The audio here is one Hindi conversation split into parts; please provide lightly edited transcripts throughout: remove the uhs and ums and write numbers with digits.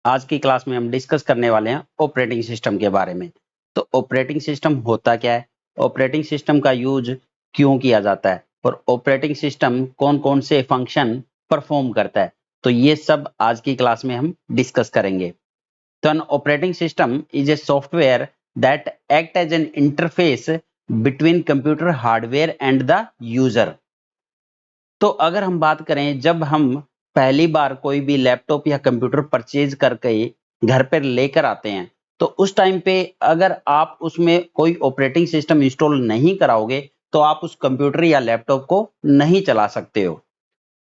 आज की क्लास में हम डिस्कस करने वाले हैं ऑपरेटिंग सिस्टम के बारे में। तो ऑपरेटिंग सिस्टम होता क्या है, ऑपरेटिंग सिस्टम का यूज क्यों किया जाता है और ऑपरेटिंग सिस्टम कौन-कौन से फंक्शन परफॉर्म करता है, तो ये सब आज की क्लास में हम डिस्कस करेंगे। तो an operating system is a software that act as an interface between computer hardware and the user. तो अगर हम बात करें, जब हम पहली बार कोई भी लैपटॉप या कंप्यूटर परचेज करके घर पर लेकर आते हैं, तो उस टाइम पे अगर आप उसमें कोई ऑपरेटिंग सिस्टम इंस्टॉल नहीं कराओगे, तो आप उस कंप्यूटर या लैपटॉप को नहीं चला सकते हो।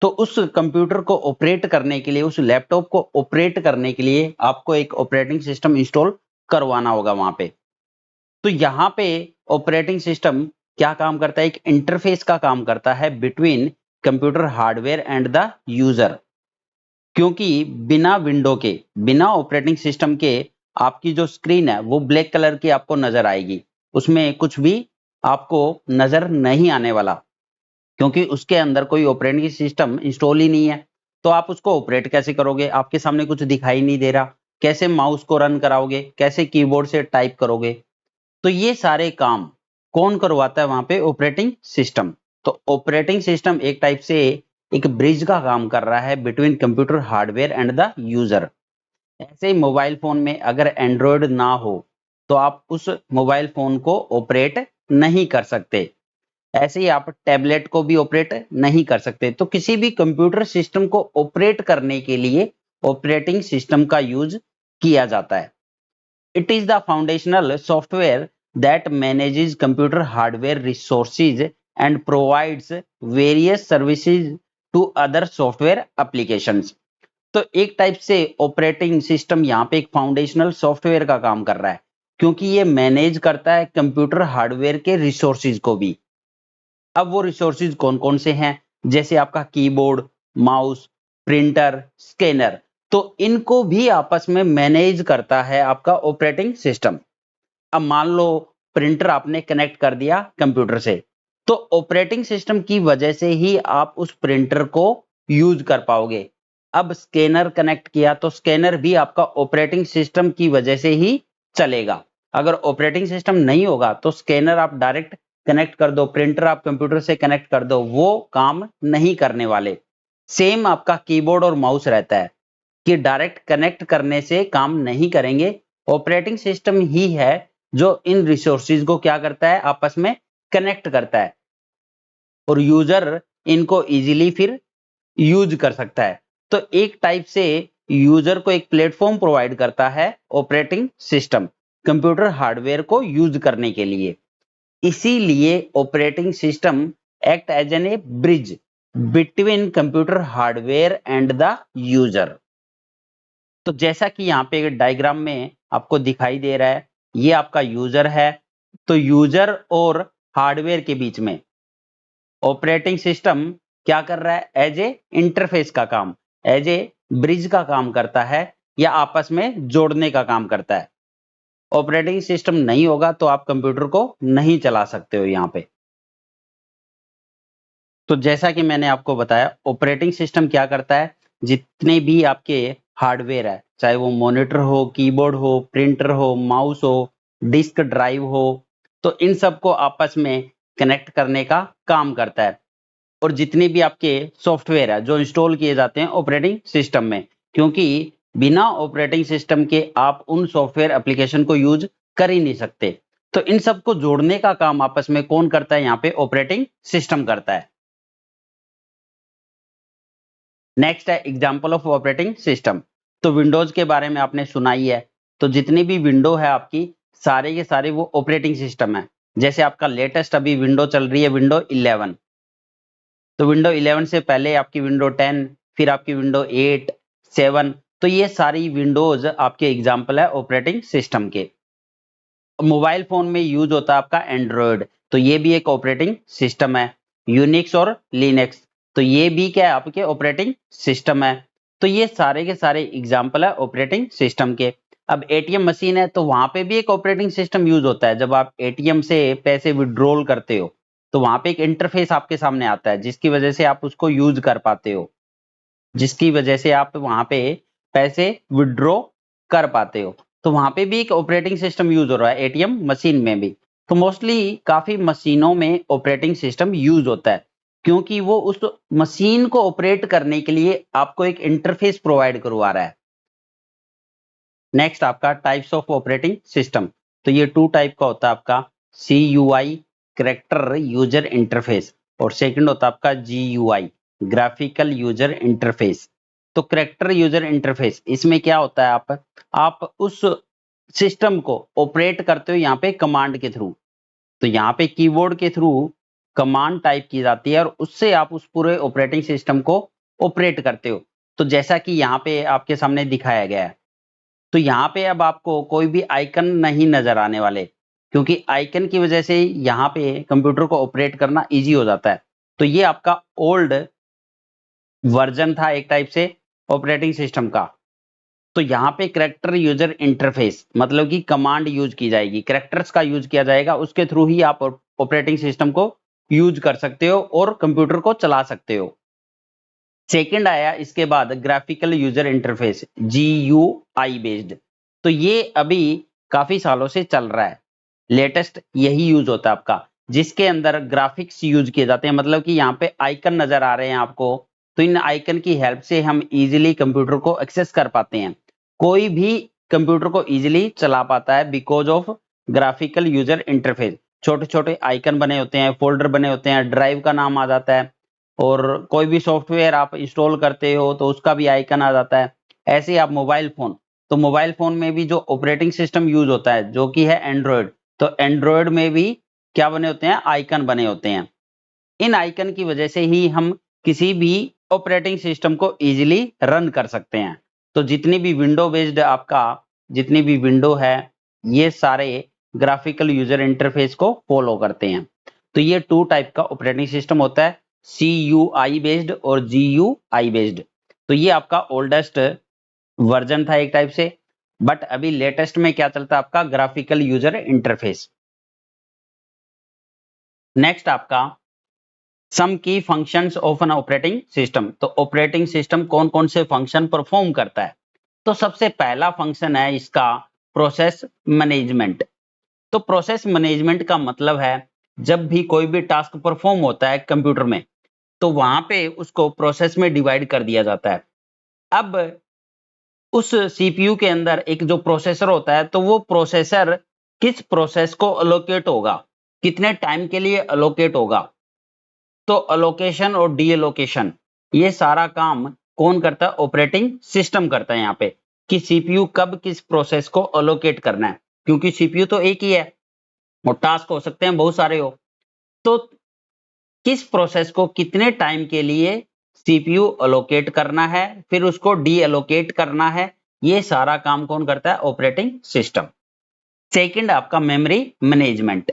तो उस कंप्यूटर को ऑपरेट करने के लिए, उस लैपटॉप को ऑपरेट करने के लिए आपको एक ऑपरेटिंग सिस्टम इंस्टॉल करवाना होगा वहां पे। तो यहाँ पे ऑपरेटिंग सिस्टम क्या काम करता है, एक इंटरफेस का काम करता है between computer hardware and the user. क्योंकि बिना विंडो के, बिना ऑपरेटिंग सिस्टम के आपकी जो स्क्रीन है वो ब्लैक कलर की आपको नजर आएगी, उसमें कुछ भी आपको नजर नहीं आने वाला, क्योंकि उसके अंदर कोई ऑपरेटिंग सिस्टम इंस्टॉल ही नहीं है। तो आप उसको ऑपरेट कैसे करोगे, आपके सामने कुछ दिखाई नहीं दे रहा, कैसे माउस को रन कराओगे, कैसे कीबोर्ड से टाइप करोगे। तो ये सारे काम कौन करवाता है वहां पे, ऑपरेटिंग सिस्टम। तो ऑपरेटिंग सिस्टम एक टाइप से एक ब्रिज का काम कर रहा है between computer hardware and the user. ऐसे ही मोबाइल फोन में अगर एंड्रॉयड ना हो, तो आप उस मोबाइल फोन को ऑपरेट नहीं कर सकते। ऐसे ही आप टैबलेट को भी ऑपरेट नहीं कर सकते। तो किसी भी कंप्यूटर सिस्टम को ऑपरेट करने के लिए ऑपरेटिंग सिस्टम का यूज किया जाता है। It is the foundational software that manages computer hardware resources and provides various services to other software applications. तो एक टाइप से ऑपरेटिंग सिस्टम यहाँ पे एक फाउंडेशनल सॉफ्टवेयर का काम कर रहा है, क्योंकि ये मैनेज करता है कंप्यूटर हार्डवेयर के रिसोर्सेज को भी। अब वो रिसोर्सेज कौन कौन से हैं, जैसे आपका कीबोर्ड, माउस, प्रिंटर, स्कैनर, तो इनको भी आपस में मैनेज करता है आपका ऑपरेटिंग सिस्टम। अब मान लो प्रिंटर आपने कनेक्ट कर दिया कंप्यूटर से, तो ऑपरेटिंग सिस्टम की वजह से ही आप उस प्रिंटर को यूज कर पाओगे। अब स्कैनर कनेक्ट किया, तो स्कैनर भी आपका ऑपरेटिंग सिस्टम की वजह से ही चलेगा। अगर ऑपरेटिंग सिस्टम नहीं होगा तो स्कैनर आप डायरेक्ट कनेक्ट कर दो, प्रिंटर आप कंप्यूटर से कनेक्ट कर दो, वो काम नहीं करने वाले। सेम आपका कीबोर्ड और माउस रहता है कि डायरेक्ट कनेक्ट करने से काम नहीं करेंगे। ऑपरेटिंग सिस्टम ही है जो इन रिसोर्सेज को क्या करता है, आपस में कनेक्ट करता है और यूजर इनको इजीली फिर यूज कर सकता है। तो एक टाइप से यूजर को एक प्लेटफॉर्म प्रोवाइड करता है ऑपरेटिंग सिस्टम कंप्यूटर हार्डवेयर को यूज करने के लिए। इसीलिए operating system act as an a bridge between computer hardware and the user. तो जैसा कि यहाँ पे डायग्राम में आपको दिखाई दे रहा है, ये आपका यूजर है। तो यूजर और हार्डवेयर के बीच में ऑपरेटिंग सिस्टम क्या कर रहा है, एज ए इंटरफेस का काम, एज ए ब्रिज का काम करता है, या आपस में जोड़ने का काम करता है। ऑपरेटिंग सिस्टम नहीं होगा तो आप कंप्यूटर को नहीं चला सकते हो यहाँ पे। तो जैसा कि मैंने आपको बताया, ऑपरेटिंग सिस्टम क्या करता है, जितने भी आपके हार्डवेयर है, चाहे वो मॉनिटर हो, कीबोर्ड हो, प्रिंटर हो, माउस हो, डिस्क ड्राइव हो, तो इन सबको आपस में कनेक्ट करने का काम करता है। और जितने भी आपके सॉफ्टवेयर है जो इंस्टॉल किए जाते हैं ऑपरेटिंग सिस्टम में, क्योंकि बिना ऑपरेटिंग सिस्टम के आप उन सॉफ्टवेयर एप्लीकेशन को यूज कर ही नहीं सकते। तो इन सबको जोड़ने का काम आपस में कौन करता है, यहाँ पे ऑपरेटिंग सिस्टम करता है। नेक्स्ट है एग्जाम्पल ऑफ ऑपरेटिंग सिस्टम। तो विंडोज के बारे में आपने सुना ही है। तो जितनी भी विंडो है आपकी, सारे के सारे वो ऑपरेटिंग सिस्टम है। जैसे आपका लेटेस्ट अभी विंडो चल रही है, विंडो 11। तो विंडो 11 से पहले आपकी विंडो 10, फिर आपकी विंडो 8, 7, तो ये सारी विंडोज आपके एग्जाम्पल है ऑपरेटिंग सिस्टम के। मोबाइल फोन में यूज होता है आपका एंड्रॉयड, तो ये भी एक ऑपरेटिंग सिस्टम है। यूनिक्स और लिनक्स, तो ये भी क्या है, आपके ऑपरेटिंग सिस्टम है। तो ये सारे के सारे एग्जाम्पल है ऑपरेटिंग सिस्टम के। अब एटीएम मशीन है, तो वहां पे भी एक ऑपरेटिंग सिस्टम यूज होता है। जब आप एटीएम से पैसे विड्रॉल करते हो, तो वहां पे एक इंटरफेस आपके सामने आता है, जिसकी वजह से आप उसको यूज कर पाते हो, जिसकी वजह से आप वहां पे पैसे विड्रॉ कर पाते हो। तो वहां पे भी एक ऑपरेटिंग सिस्टम यूज हो रहा है, एटीएम मशीन में भी। तो मोस्टली काफी मशीनों में ऑपरेटिंग सिस्टम यूज होता है, क्योंकि वो उस मशीन को ऑपरेट करने के लिए आपको एक इंटरफेस प्रोवाइड करवा रहा है। नेक्स्ट आपका टाइप्स ऑफ ऑपरेटिंग सिस्टम। तो ये 2 टाइप का होता है आपका, CUI कैरेक्टर यूजर इंटरफेस, और सेकंड होता है आपका GUI ग्राफिकल यूजर इंटरफेस। तो कैरेक्टर यूजर इंटरफेस, इसमें क्या होता है, आप उस सिस्टम को ऑपरेट करते हो यहाँ पे कमांड के थ्रू। तो यहाँ पे कीबोर्ड के थ्रू कमांड टाइप की जाती है और उससे आप उस पूरे ऑपरेटिंग सिस्टम को ऑपरेट करते हो। तो जैसा कि यहाँ पे आपके सामने दिखाया गया है, तो यहाँ पे अब आपको कोई भी आइकन नहीं नजर आने वाले, क्योंकि आइकन की वजह से यहाँ पे कंप्यूटर को ऑपरेट करना इजी हो जाता है। तो ये आपका ओल्ड वर्जन था एक टाइप से ऑपरेटिंग सिस्टम का। तो यहाँ पे कैरेक्टर यूजर इंटरफेस मतलब कि कमांड यूज की जाएगी, कैरेक्टर्स का यूज किया जाएगा, उसके थ्रू ही आप ऑपरेटिंग सिस्टम को यूज कर सकते हो और कंप्यूटर को चला सकते हो। सेकंड आया इसके बाद graphical user interface, GUI based. तो ये अभी काफी सालों से चल रहा है, लेटेस्ट यही यूज होता है आपका, जिसके अंदर ग्राफिक्स यूज किए जाते हैं। मतलब कि यहाँ पे आइकन नजर आ रहे हैं आपको, तो इन आइकन की हेल्प से हम इजीली कंप्यूटर को एक्सेस कर पाते हैं। कोई भी कंप्यूटर को इजीली चला पाता है because of graphical user interface. छोटे छोटे आइकन बने होते हैं, फोल्डर बने होते हैं, ड्राइव का नाम आ जाता है, और कोई भी सॉफ्टवेयर आप इंस्टॉल करते हो तो उसका भी आइकन आ जाता है। ऐसे ही आप मोबाइल फोन, तो मोबाइल फोन में भी जो ऑपरेटिंग सिस्टम यूज होता है जो कि है एंड्रॉयड, तो एंड्रॉयड में भी क्या बने होते हैं, आइकन बने होते हैं। इन आइकन की वजह से ही हम किसी भी ऑपरेटिंग सिस्टम को इजीली रन कर सकते हैं। तो जितनी भी विंडो बेस्ड आपका, जितनी भी विंडो है, ये सारे ग्राफिकल यूजर इंटरफेस को फॉलो करते हैं। तो ये 2 टाइप का ऑपरेटिंग सिस्टम होता है, CUI बेस्ड और GUI बेस्ड। तो ये आपका ओल्डेस्ट वर्जन था एक टाइप से, बट अभी लेटेस्ट में क्या चलता है आपका, ग्राफिकल यूजर इंटरफेस। नेक्स्ट आपका सम की functions of N operating system. तो ऑपरेटिंग सिस्टम कौन कौन से फंक्शन परफॉर्म करता है। तो सबसे पहला फंक्शन है इसका प्रोसेस मैनेजमेंट। तो प्रोसेस मैनेजमेंट का मतलब है जब भी कोई भी टास्क परफॉर्म होता है कंप्यूटर में, तो वहां पे उसको प्रोसेस में डिवाइड कर दिया जाता है। अब उस सीपीयू के अंदर एक जो प्रोसेसर होता है, तो वो प्रोसेसर किस प्रोसेस को अलोकेट होगा, कितने टाइम के लिए अलोकेट होगा, तो अलोकेशन और डी एलोकेशन, ये सारा काम कौन करता है, ऑपरेटिंग सिस्टम करता है यहाँ पे, कि सीपीयू कब किस प्रोसेस को अलोकेट करना है। क्योंकि सीपीयू तो एक ही है और टास्क हो सकते हैं बहुत सारे हो, तो किस प्रोसेस को कितने टाइम के लिए सीपीयू अलोकेट करना है, फिर उसको डी एलोकेट करना है, ये सारा काम कौन करता है, ऑपरेटिंग सिस्टम। सेकंड आपका मेमोरी मैनेजमेंट।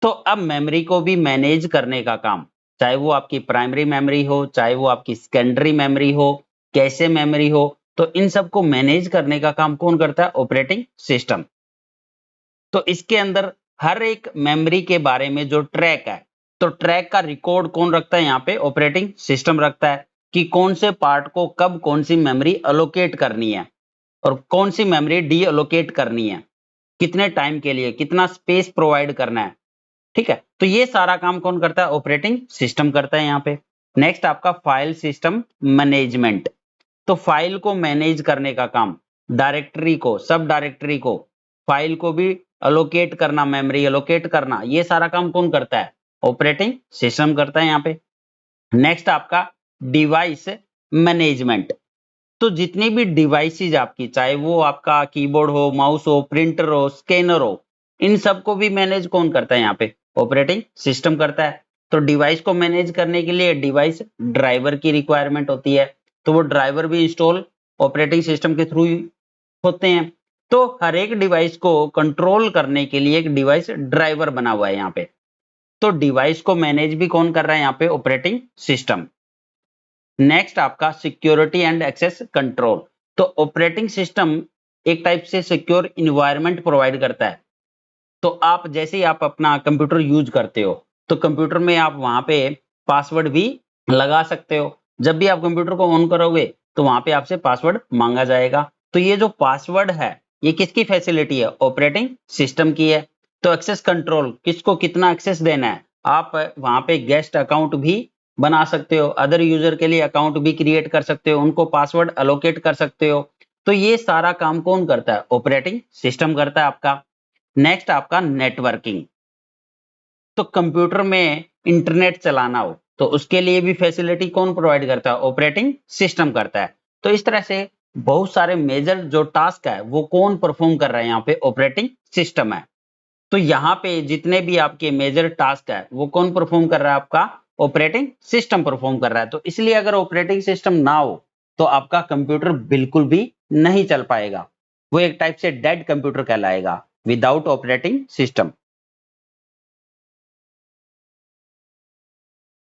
तो अब मेमोरी को भी मैनेज करने का काम, चाहे वो आपकी प्राइमरी मेमोरी हो, चाहे वो आपकी सेकेंडरी मेमोरी हो, कैशे मेमोरी हो, तो इन सबको मैनेज करने का काम कौन करता है, ऑपरेटिंग सिस्टम। तो इसके अंदर हर एक मेमोरी के बारे में जो ट्रैक है, तो ट्रैक का रिकॉर्ड कौन रखता है, यहाँ पे ऑपरेटिंग सिस्टम रखता है, कि कौन से पार्ट को कब कौन सी मेमोरी अलोकेट करनी है और कौन सी मेमोरी डी अलोकेट करनी है, कितने टाइम के लिए कितना स्पेस प्रोवाइड करना है। ठीक है, तो ये सारा काम कौन करता है, ऑपरेटिंग सिस्टम करता है यहाँ पे। नेक्स्ट आपका फाइल सिस्टम मैनेजमेंट। तो फाइल को मैनेज करने का काम, डायरेक्टरी को, सब डायरेक्टरी को, फाइल को भी अलोकेट करना, मेमोरी अलोकेट करना, ये सारा काम कौन करता है, ऑपरेटिंग सिस्टम करता है यहाँ पे। नेक्स्ट आपका डिवाइस मैनेजमेंट। तो जितनी भी डिवाइसेज आपकी, चाहे वो आपका कीबोर्ड हो, माउस हो, प्रिंटर हो, स्कैनर हो, इन सबको भी मैनेज कौन करता है, यहाँ पे ऑपरेटिंग सिस्टम करता है। तो डिवाइस को मैनेज करने के लिए डिवाइस ड्राइवर की रिक्वायरमेंट होती है, तो वो ड्राइवर भी इंस्टॉल ऑपरेटिंग सिस्टम के थ्रू होते हैं। तो हर एक डिवाइस को कंट्रोल करने के लिए एक डिवाइस ड्राइवर बना हुआ है यहाँ पे। तो डिवाइस को मैनेज भी कौन कर रहा है यहाँ पे, ऑपरेटिंग सिस्टम। नेक्स्ट आपका सिक्योरिटी एंड एक्सेस कंट्रोल। तो ऑपरेटिंग सिस्टम एक टाइप से सिक्योर इन्वायरमेंट प्रोवाइड करता है। तो आप जैसे ही आप अपना कंप्यूटर यूज करते हो, तो कंप्यूटर में आप वहां पे पासवर्ड भी लगा सकते हो। जब भी आप कंप्यूटर को ऑन करोगे, तो वहां पे आपसे पासवर्ड मांगा जाएगा। तो ये जो पासवर्ड है ये किसकी फैसिलिटी है? ऑपरेटिंग सिस्टम की है। तो एक्सेस कंट्रोल, किसको कितना एक्सेस देना है, आप वहां पे गेस्ट अकाउंट भी बना सकते हो, अदर यूजर के लिए अकाउंट भी क्रिएट कर सकते हो, उनको पासवर्ड अलोकेट कर सकते हो। तो ये सारा काम कौन करता है? ऑपरेटिंग सिस्टम करता है आपका। नेक्स्ट आपका नेटवर्किंग। तो कंप्यूटर में इंटरनेट चलाना हो तो उसके लिए भी फैसिलिटी कौन प्रोवाइड करता है? ऑपरेटिंग सिस्टम करता है। तो इस तरह से बहुत सारे मेजर जो टास्क है वो कौन परफॉर्म कर रहा है? यहाँ पे ऑपरेटिंग सिस्टम है। तो यहाँ पे जितने भी आपके मेजर टास्क है वो कौन परफॉर्म कर रहा है? आपका ऑपरेटिंग सिस्टम परफॉर्म कर रहा है। तो इसलिए अगर ऑपरेटिंग सिस्टम ना हो तो आपका कंप्यूटर बिल्कुल भी नहीं चल पाएगा, वो एक टाइप से डेड कंप्यूटर कहलाएगा विदाउट ऑपरेटिंग सिस्टम।